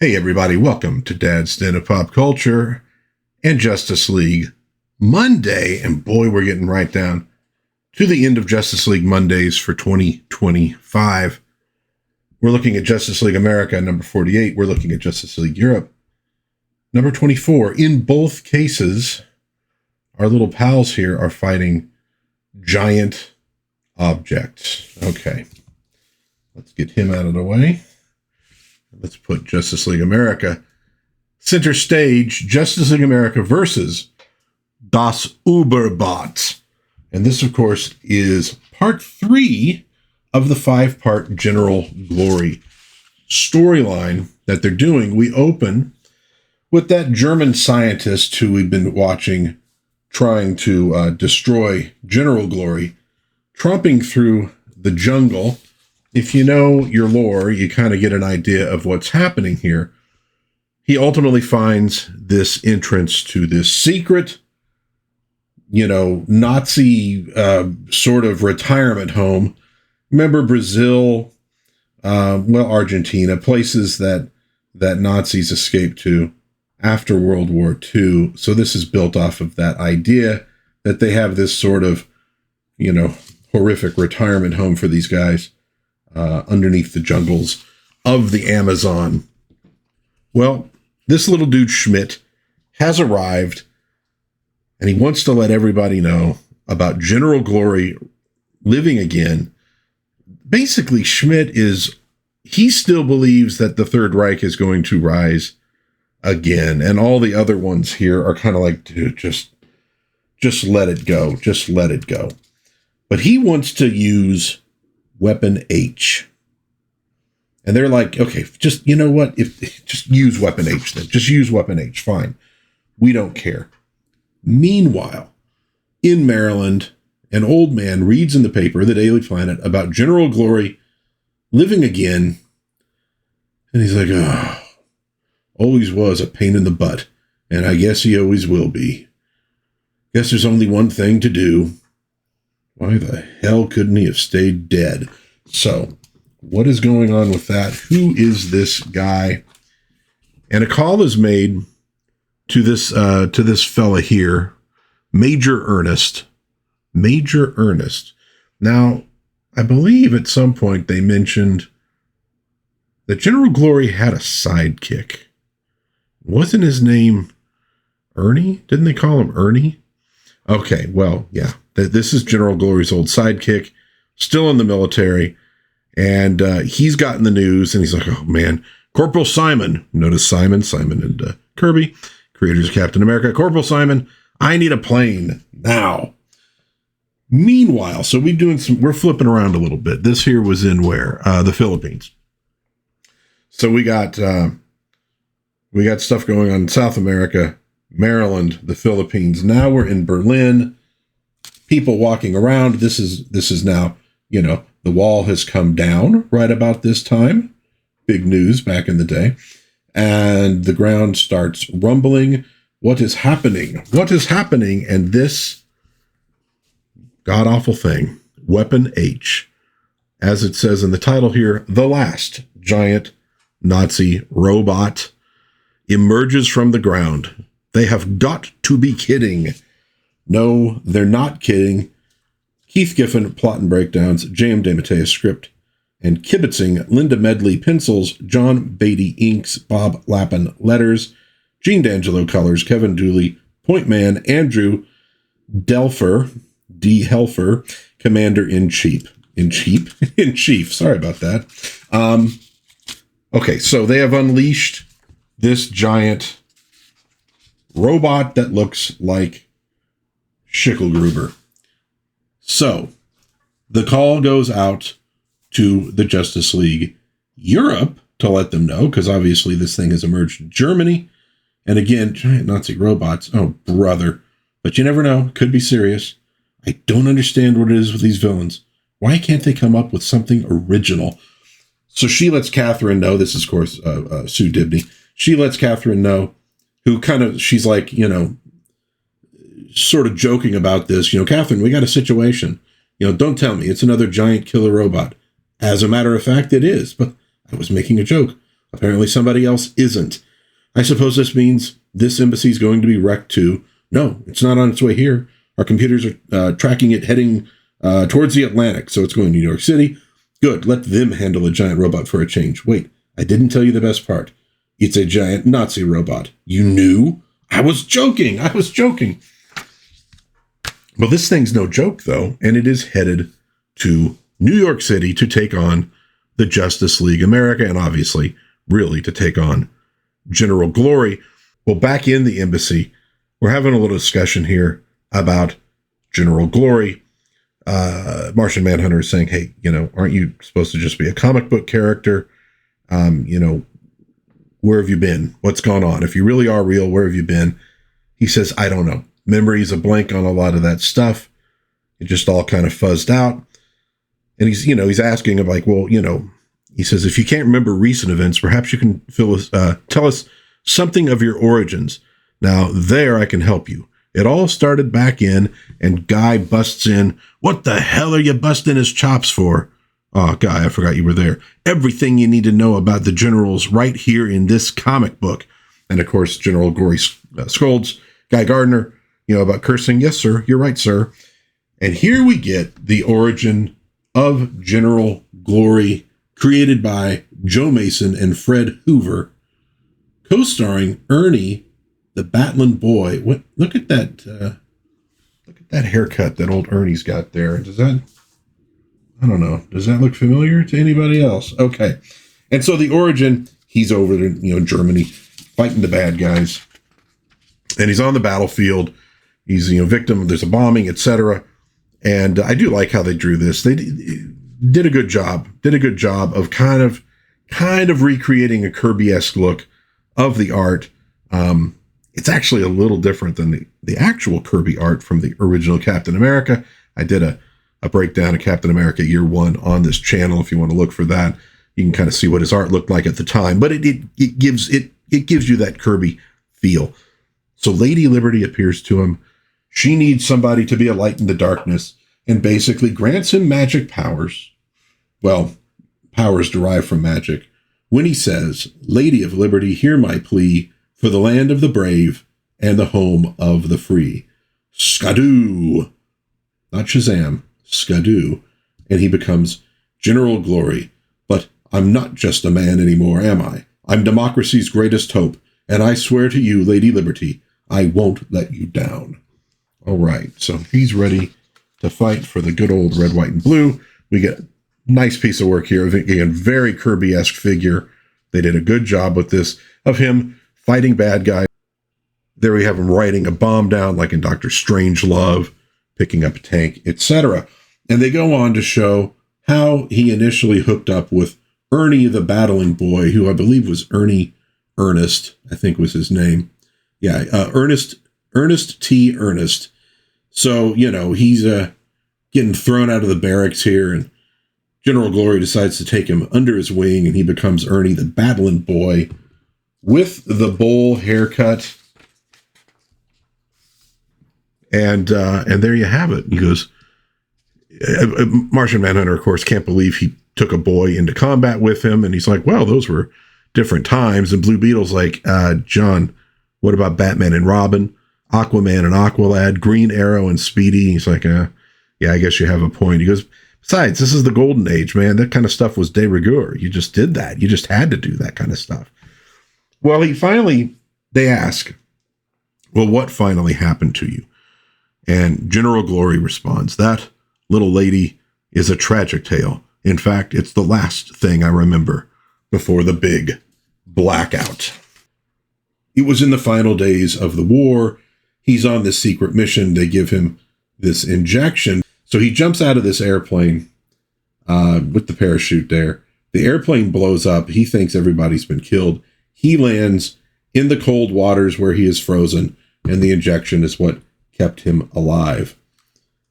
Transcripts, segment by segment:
Hey everybody, welcome to DadsDen of Pop Culture and Justice League Monday. And boy, we're getting right down to the end of Justice League Mondays for 2025. We're looking at Justice League America, number 48. We're looking at Justice League Europe, number 24. In both cases, our little pals here are fighting giant objects. Okay, let's get him out of the way. Let's put Justice League America center stage. Justice League America versus Das Überbot. And this, of course, is part 3 of the 5-part General Glory storyline that they're doing. We open with that German scientist who we've been watching trying to destroy General Glory, tromping through the jungle. If you know your lore, you kind of get an idea of what's happening here. He ultimately finds this entrance to this secret, Nazi sort of retirement home. Remember Brazil, Argentina, places that Nazis escaped to after World War II. So this is built off of that idea that they have this sort of, horrific retirement home for these guys. Underneath the jungles of the Amazon. Well, this little dude Schmidt has arrived, and he wants to let everybody know about General Glory living again. Basically, Schmidt he still believes that the Third Reich is going to rise again, and all the other ones here are kind of like, dude, just let it go. Just let it go. But he wants to use Weapon H. And they're like, okay, just, you know what? Just use Weapon H then. Just use Weapon H. Fine. We don't care. Meanwhile, in Maryland, an old man reads in the paper, The Daily Planet, about General Glory living again. And he's like, oh, always was a pain in the butt. And I guess he always will be. Guess there's only one thing to do. Why the hell couldn't he have stayed dead? So, what is going on with that? Who is this guy? And a call is made to this fella here, Major Ernest. Major Ernest. Now, I believe at some point they mentioned that General Glory had a sidekick. Wasn't his name Ernie? Didn't they call him Ernie? Okay, well, yeah. This is General Glory's old sidekick, still in the military, and he's gotten the news, and he's like, oh, man, Corporal Simon, notice Simon and Kirby, creators of Captain America, Corporal Simon, I need a plane now. Meanwhile, so we're flipping around a little bit. This here was in where? The Philippines. So we got stuff going on in South America, Maryland, the Philippines. Now we're in Berlin. People walking around. This is now, the wall has come down right about this time. Big news back in the day. And the ground starts rumbling. What is happening? What is happening? And this god-awful thing, Weapon H, as it says in the title here, the last giant Nazi robot emerges from the ground. They have got to be kidding. No, they're not kidding. Keith Giffen, plot and breakdowns, J.M. DeMatteis script, and kibitzing, Linda Medley pencils, John Beatty inks, Bob Lappin letters, Gene D'Angelo colors, Kevin Dooley, point man, Andrew Delfer, D. Helfer, commander-in-chief. In chief. Sorry about that. Okay, so they have unleashed this giant robot that looks like Schickelgruber. So, the call goes out to the Justice League Europe to let them know, because obviously this thing has emerged in Germany. And again, giant Nazi robots. Oh, brother. But you never know. Could be serious. I don't understand what it is with these villains. Why can't they come up with something original? So she lets Catherine know. This is, of course, Sue Dibney. She lets Catherine know, she's like, sort of joking about this, Catherine, we got a situation, don't tell me it's another giant killer robot. As a matter of fact, it is, but I was making a joke. Apparently somebody else isn't. I suppose this means this embassy is going to be wrecked too. No, it's not on its way here. Our computers are tracking it heading towards the Atlantic, so it's going to New York City. Good, let them handle a giant robot for a change. Wait, I didn't tell you the best part. It's a giant Nazi robot. You knew? I was joking. Well, this thing's no joke, though, and it is headed to New York City to take on the Justice League America, and obviously, really, to take on General Glory. Well, back in the embassy, we're having a little discussion here about General Glory. Martian Manhunter is saying, hey, aren't you supposed to just be a comic book character? Where have you been? What's gone on? If you really are real, where have you been? He says, I don't know. Memory's a blank on a lot of that stuff. It just all kind of fuzzed out. And he's asking him like, well, he says, if you can't remember recent events, perhaps you can tell us something of your origins. Now there I can help you. It all started back in, and Guy busts in. What the hell are you busting his chops for? Oh, Guy, I forgot you were there. Everything you need to know about the generals right here in this comic book. And of course, General Glory scolds Guy Gardner, about cursing. Yes, sir. You're right, sir. And here we get the origin of General Glory, created by Joe Mason and Fred Hoover, co-starring Ernie, the Battling Boy. Look at that haircut that old Ernie's got there. I don't know. Does that look familiar to anybody else? Okay. And so the origin, he's over there, Germany, fighting the bad guys. And he's on the battlefield. He's, victim. There's a bombing, etc. And I do like how they drew this. They did a good job. Of kind of recreating a Kirby-esque look of the art. It's actually a little different than the actual Kirby art from the original Captain America. I did a breakdown of Captain America Year One on this channel. If you want to look for that, you can kind of see what his art looked like at the time. But it gives you that Kirby feel. So Lady Liberty appears to him. She needs somebody to be a light in the darkness, and basically grants him magic powers. Well, powers derived from magic. When he says, Lady of Liberty, hear my plea for the land of the brave and the home of the free. Skadoo! Not Shazam, Skadoo. And he becomes General Glory. But I'm not just a man anymore, am I? I'm democracy's greatest hope, and I swear to you, Lady Liberty, I won't let you down. All right, so he's ready to fight for the good old red, white, and blue. We get a nice piece of work here. Again, very Kirby-esque figure. They did a good job with this, of him fighting bad guys. There we have him writing a bomb down, like in Dr. Strangelove, picking up a tank, etc. And they go on to show how he initially hooked up with Ernie the Battling Boy, who I believe was Ernest, I think was his name. Yeah, Ernest T. Ernest. So, he's getting thrown out of the barracks here, and General Glory decides to take him under his wing, and he becomes Ernie the Battling Boy with the bowl haircut. And there you have it. He goes, Martian Manhunter, of course, can't believe he took a boy into combat with him, and he's like, well, those were different times. And Blue Beetle's like, John, what about Batman and Robin, Aquaman and Aqualad, Green Arrow and Speedy? He's like, yeah, I guess you have a point. He goes, besides, this is the golden age, man. That kind of stuff was de rigueur. You just did that. You just had to do that kind of stuff. Well, they ask, well, what finally happened to you? And General Glory responds, that little lady is a tragic tale. In fact, it's the last thing I remember before the big blackout. It was in the final days of the war. He's on this secret mission. They give him this injection. So he jumps out of this airplane with the parachute there. The airplane blows up. He thinks everybody's been killed. He lands in the cold waters where he is frozen, and the injection is what kept him alive.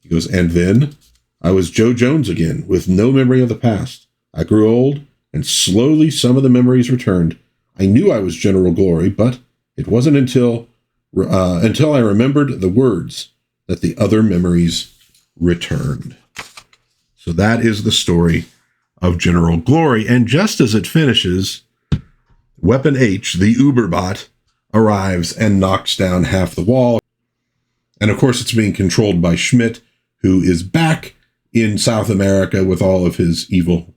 He goes, and then I was Joe Jones again, with no memory of the past. I grew old, and slowly some of the memories returned. I knew I was General Glory, but it wasn't until I remembered the words that the other memories returned. So that is the story of General Glory. And just as it finishes, Weapon H, the Uberbot, arrives and knocks down half the wall. And of course, it's being controlled by Schmidt, who is back in South America with all of his evil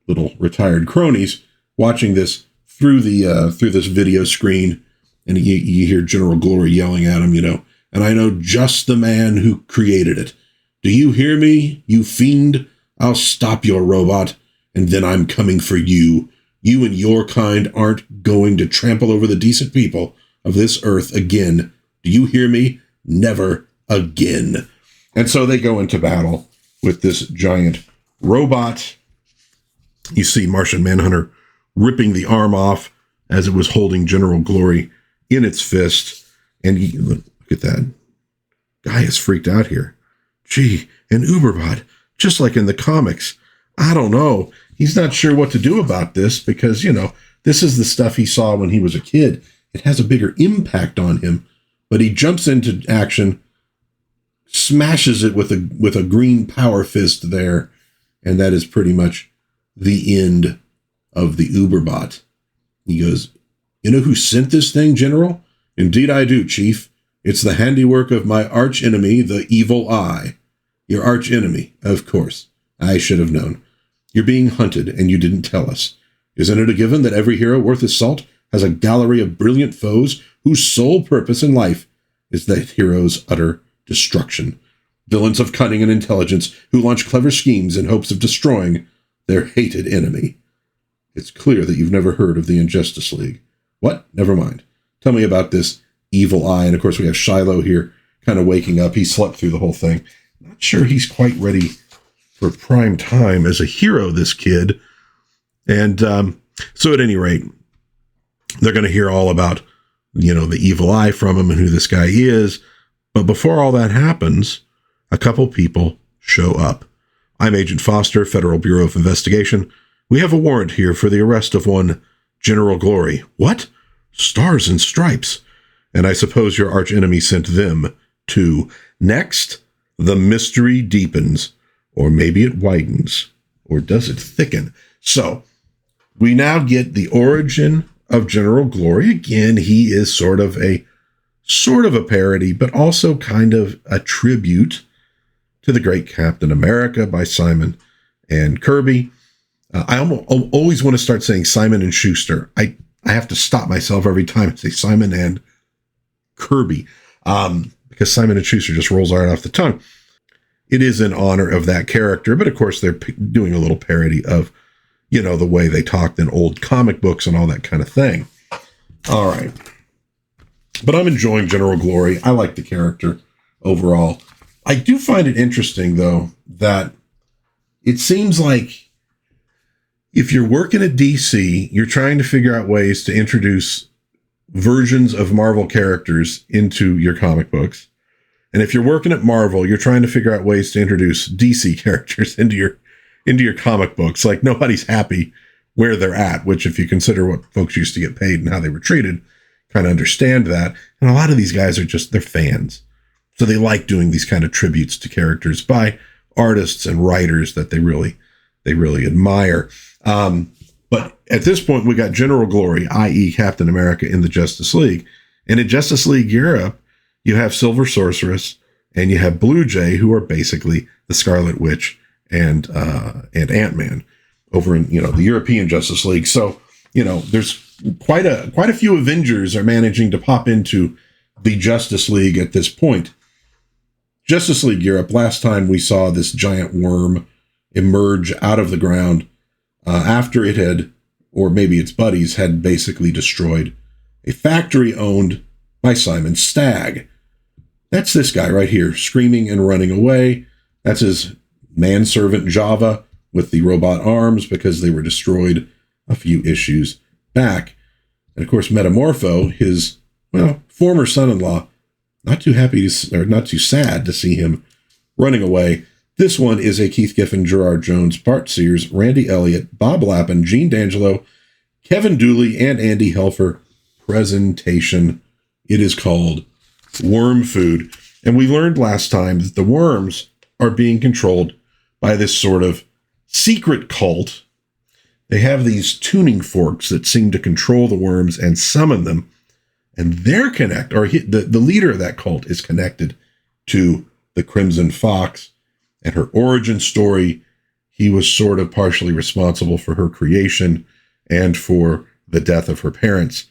little retired cronies, watching this through this video screen. And you hear General Glory yelling at him, and I know just the man who created it. Do you hear me, you fiend? I'll stop your robot, and then I'm coming for you. You and your kind aren't going to trample over the decent people of this earth again. Do you hear me? Never again. And so they go into battle with this giant robot. You see Martian Manhunter ripping the arm off as it was holding General Glory in its fist. And look at that. Guy is freaked out here. Gee, an Uberbot, just like in the comics. I don't know. He's not sure what to do about this because, this is the stuff he saw when he was a kid. It has a bigger impact on him. But he jumps into action, smashes it with a green power fist there, and that is pretty much the end of the Uberbot. He goes, "You know who sent this thing, General?" "Indeed I do, Chief. It's the handiwork of my arch enemy, the Evil Eye." "Your arch enemy, of course. I should have known. You're being hunted, and you didn't tell us. Isn't it a given that every hero worth his salt has a gallery of brilliant foes whose sole purpose in life is that hero's utter destruction? Villains of cunning and intelligence who launch clever schemes in hopes of destroying their hated enemy. It's clear that you've never heard of the Injustice League. What? Never mind. Tell me about this Evil Eye." And of course we have Shiloh here kind of waking up. He slept through the whole thing. Not sure he's quite ready for prime time as a hero, this kid. And so at any rate, they're going to hear all about, the Evil Eye from him and who this guy is. But before all that happens, a couple people show up. "I'm Agent Foster, Federal Bureau of Investigation. We have a warrant here for the arrest of one General Glory." "What? Stars and Stripes. And I suppose your archenemy sent them, too." Next, the mystery deepens. Or maybe it widens. Or does it thicken? So, we now get the origin of General Glory. Again, he is sort of a parody, but also kind of a tribute to the great Captain America by Simon and Kirby. I always want to start saying Simon and Schuster. I have to stop myself every time I say Simon and Kirby, because Simon and Schuster just rolls right off the tongue. It is in honor of that character, but of course they're doing a little parody of, the way they talked in old comic books and all that kind of thing. All right. But I'm enjoying General Glory. I like the character overall. I do find it interesting, though, that it seems like if you're working at DC, you're trying to figure out ways to introduce versions of Marvel characters into your comic books. And if you're working at Marvel, you're trying to figure out ways to introduce DC characters into your comic books. Like, nobody's happy where they're at, which if you consider what folks used to get paid and how they were treated, kind of understand that. And a lot of these guys are they're fans. So they like doing these kind of tributes to characters by artists and writers that they really admire. But at this point, we got General Glory, i.e. Captain America, in the Justice League. And in Justice League Europe, you have Silver Sorceress and you have Blue Jay, who are basically the Scarlet Witch and Ant-Man over in, the European Justice League. So, there's quite a few Avengers are managing to pop into the Justice League at this point. Justice League Europe, last time we saw this giant worm emerge out of the ground after it had, or maybe its buddies had basically destroyed a factory owned by Simon Stagg. That's this guy right here, screaming and running away. That's his manservant Java with the robot arms because they were destroyed a few issues back. And of course, Metamorpho, his, former son-in-law, not too sad to see him running away. This one is a Keith Giffen, Gerard Jones, Bart Sears, Randy Elliott, Bob Lappin, Gene D'Angelo, Kevin Dooley, and Andy Helfer presentation. It is called Worm Food. And we learned last time that the worms are being controlled by this sort of secret cult they have these tuning forks that seem to control the worms and summon them. And they're the leader of that cult is connected to the Crimson Fox and her origin story. He was sort of partially responsible for her creation and for the death of her parents.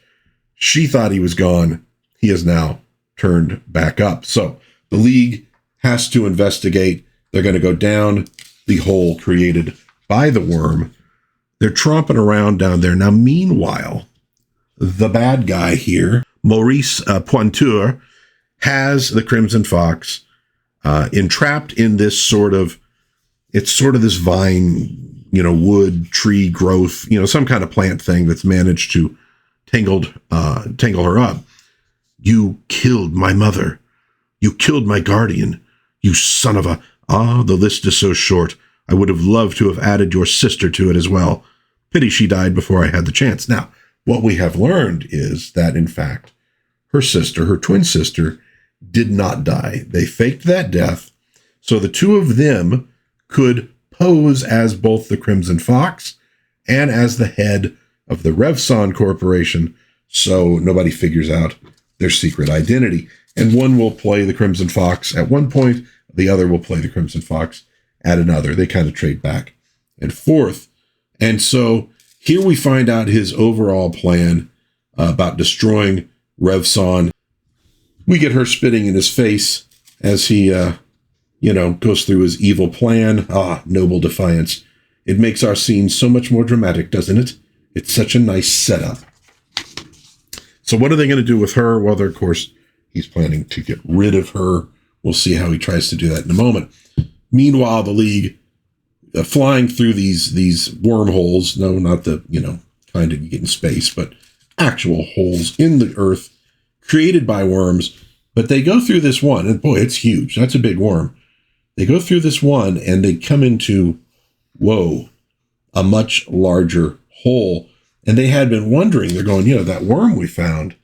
She thought he was gone. He is now turned back up. So the League has to investigate. They're going to go down the hole created by the worm. They're tromping around down there. Now, meanwhile, the bad guy here, Maurice Pointure, has the Crimson Fox entrapped in this it's sort of this vine, wood, tree growth, some kind of plant thing that's managed to tangle her up. You killed my mother. You killed my guardian. You son of a... the list is so short. I would have loved to have added your sister to it as well. Pity she died before I had the chance. Now, what we have learned is that, in fact, her twin sister, did not die. They faked that death, so the two of them could pose as both the Crimson Fox and as the head of the Revson Corporation, so nobody figures out their secret identity. And one will play the Crimson Fox at one point, the other will play the Crimson Fox at another. They kind of trade back and forth. And so here we find out his overall plan about destroying Revson. We get her spitting in his face as he, goes through his evil plan. Noble defiance. It makes our scene so much more dramatic, doesn't it? It's such a nice setup. So what are they going to do with her? Well, of course, he's planning to get rid of her. We'll see how he tries to do that in a moment. Meanwhile, the League, flying through these wormholes, no, not the, kind of you get in space, but actual holes in the earth created by worms. But they go through this one, and boy, it's huge. That's a big worm. They go through this one, and they come into, a much larger hole. And they had been wondering, they're going, that worm we found,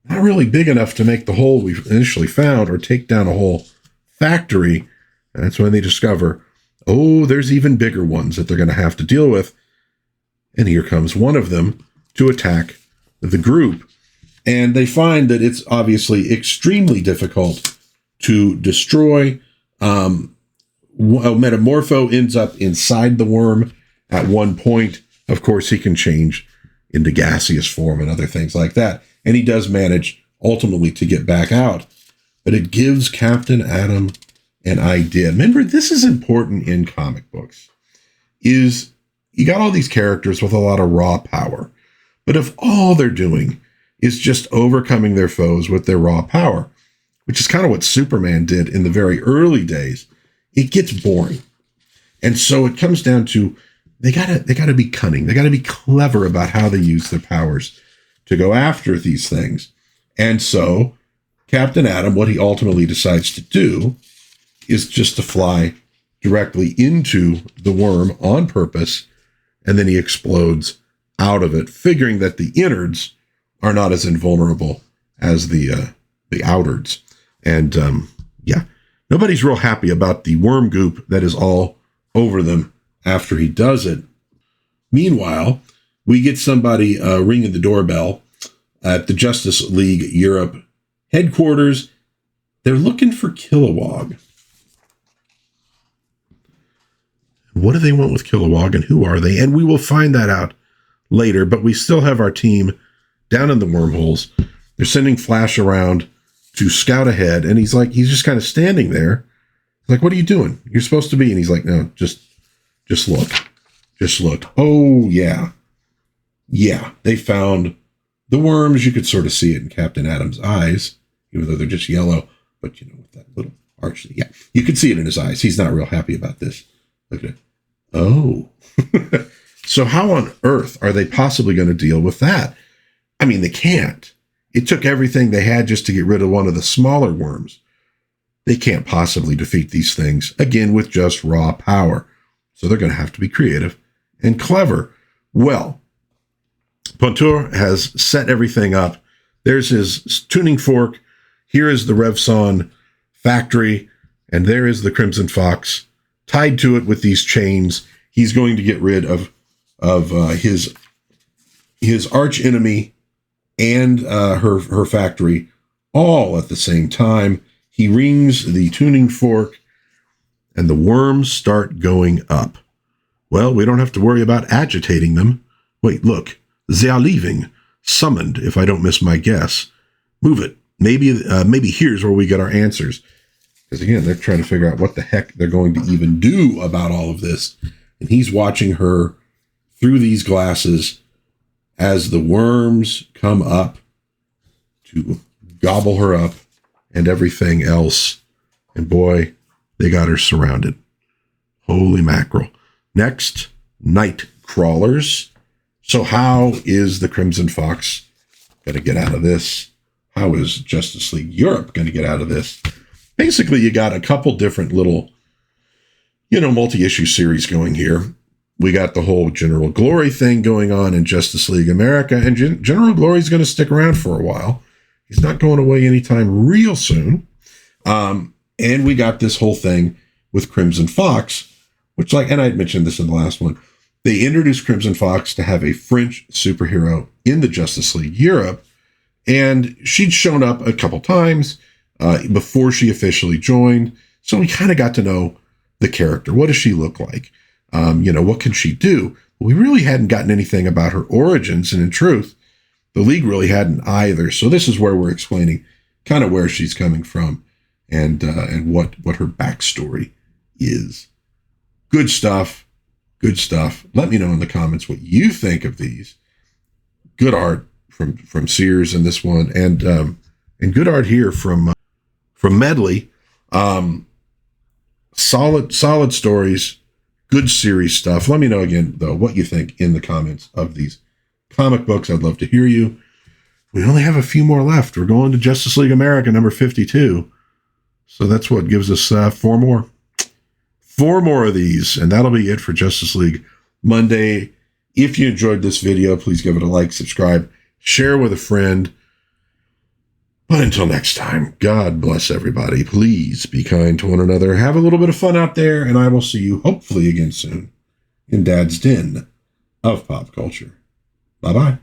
not really big enough to make the hole we initially found or take down a whole factory. And that's when they discover, there's even bigger ones that they're going to have to deal with. And here comes one of them to attack the group. And they find that it's obviously extremely difficult to destroy. Metamorpho ends up inside the worm at one point. Of course, he can change into gaseous form and other things like that. And he does manage ultimately to get back out. But it gives Captain Atom an idea. Remember, this is important in comic books, is you got all these characters with a lot of raw power. But if all they're doing is just overcoming their foes with their raw power, which is kind of what Superman did in the very early days, it gets boring. And so it comes down to they gotta be cunning. They gotta be clever about how they use their powers to go after these things. And so Captain Atom, what he ultimately decides to do is just to fly directly into the worm on purpose, and then he explodes out of it, figuring that the innards are not as invulnerable as the outards. And nobody's real happy about the worm goop that is all over them after he does it. Meanwhile, we get somebody ringing the doorbell at the Justice League Europe headquarters. They're looking for Kilowog. What do they want with Kilowog, and who are they? And we will find that out later, but we still have our team down in the wormholes. They're sending Flash around to scout ahead, and he's just kind of standing there. He's like, what are you doing? You're supposed to be. And he's like, no, just look. Just look. Oh, yeah. Yeah, they found the worms. You could sort of see it in Captain Atom's eyes, even though they're just yellow. But, with that little arch. Yeah, you could see it in his eyes. He's not real happy about this. Look at it. Oh. So how on earth are they possibly going to deal with that? I mean, they can't. It took everything they had just to get rid of one of the smaller worms. They can't possibly defeat these things, again, with just raw power. So they're going to have to be creative and clever. Well, Pointure has set everything up. There's his tuning fork. Here is the Revson factory. And there is the Crimson Fox tied to it with these chains. He's going to get rid of of his arch enemy and her factory all at the same time. He rings the tuning fork, and the worms start going up. Well, we don't have to worry about agitating them. Wait, look, they are leaving. Summoned, if I don't miss my guess. Move it. Maybe here's where we get our answers. Because again, they're trying to figure out what the heck they're going to even do about all of this. And he's watching her through these glasses as the worms come up to gobble her up and everything else. And boy, they got her surrounded. Holy mackerel. Next, night crawlers. So how is the Crimson Fox going to get out of this? How is Justice League Europe going to get out of this? Basically, you got a couple different little, multi-issue series going here. We got the whole General Glory thing going on in Justice League America, and General Glory is going to stick around for a while. He's not going away anytime real soon. And we got this whole thing with Crimson Fox, which, and I had mentioned this in the last one, they introduced Crimson Fox to have a French superhero in the Justice League Europe, and she'd shown up a couple times before she officially joined, so we kind of got to know the character. What does she look like? What can she do? We really hadn't gotten anything about her origins, and in truth, the League really hadn't either. So this is where we're explaining kind of where she's coming from and what her backstory is. Good stuff. Good stuff. Let me know in the comments what you think of these. Good art from Sears in this one, and good art here from Medley. Solid stories. Good series stuff. Let me know again, though, what you think in the comments of these comic books. I'd love to hear you. We only have a few more left. We're going to Justice League America number 52. So that's what gives us 4 more. 4 more of these, and that'll be it for Justice League Monday. If you enjoyed this video, please give it a like, subscribe, share with a friend. But until next time, God bless everybody. Please be kind to one another. Have a little bit of fun out there, and I will see you hopefully again soon in Dad's Den of Pop Culture. Bye-bye.